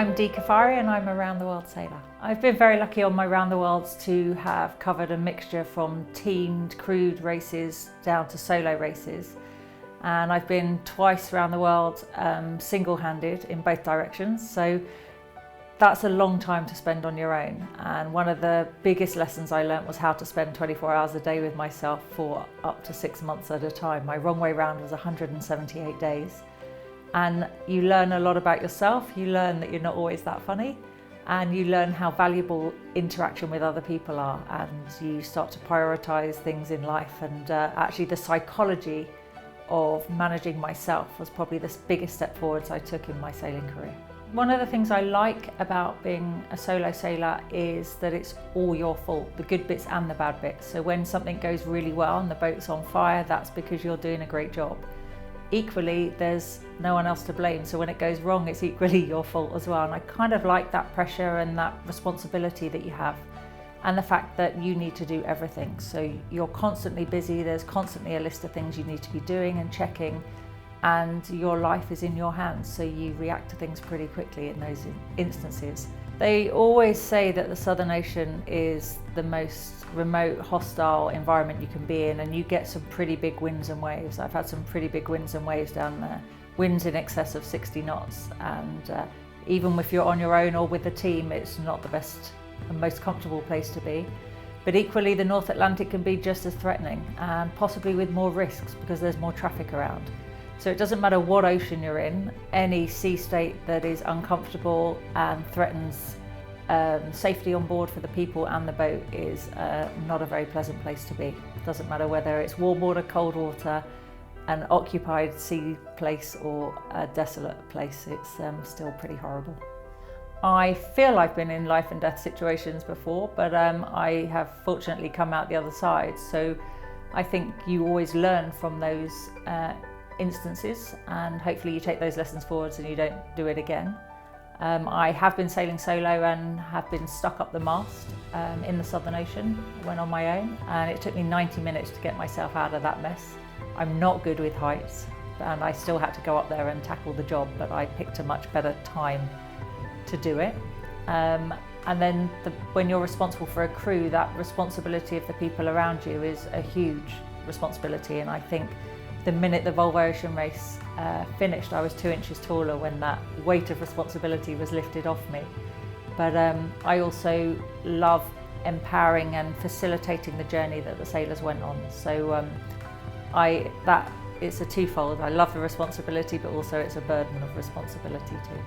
I'm Dee Caffari and I'm a round the world sailor. I've been very lucky on my round the worlds to have covered a mixture from teamed, crewed races down to solo races. And I've been twice around the world single-handed in both directions. So that's a long time to spend on your own. And one of the biggest lessons I learnt was how to spend 24 hours a day with myself for up to 6 months at a time. My wrong way round was 178 days. And you learn a lot about yourself. You learn that you're not always that funny, and you learn how valuable interaction with other people are, and you start to prioritise things in life. And actually the psychology of managing myself was probably the biggest step forwards I took in my sailing career. One of the things I like about being a solo sailor is that it's all your fault, the good bits and the bad bits. So when something goes really well and the boat's on fire, that's because you're doing a great job. Equally, there's no one else to blame, so when it goes wrong, it's equally your fault as well. And I kind of like that pressure and that responsibility that you have, and the fact that you need to do everything. So you're constantly busy, there's constantly a list of things you need to be doing and checking, and your life is in your hands, so you react to things pretty quickly in those instances. They always say that the Southern Ocean is the most remote, hostile environment you can be in, and you get some pretty big winds and waves. I've had some pretty big winds and waves down there, winds in excess of 60 knots, and even if you're on your own or with a team, it's not the best and most comfortable place to be. But equally, the North Atlantic can be just as threatening, and possibly with more risks because there's more traffic around. So it doesn't matter what ocean you're in, any sea state that is uncomfortable and threatens safety on board for the people and the boat is not a very pleasant place to be. It doesn't matter whether it's warm water, cold water, an occupied sea place or a desolate place, it's still pretty horrible. I feel I've been in life and death situations before, but I have fortunately come out the other side. So I think you always learn from those instances, and hopefully you take those lessons forwards and you don't do it again. I have been sailing solo and have been stuck up the mast in the Southern Ocean. I went on my own, and it took me 90 minutes to get myself out of that mess. I'm not good with heights, and I still had to go up there and tackle the job, but I picked a much better time to do it. And then when you're responsible for a crew, that responsibility of the people around you is a huge responsibility. And I think the minute the Volvo Ocean race finished, I was 2 inches taller when that weight of responsibility was lifted off me. But I also love empowering and facilitating the journey that the sailors went on. So it's a twofold. I love the responsibility, but also it's a burden of responsibility too.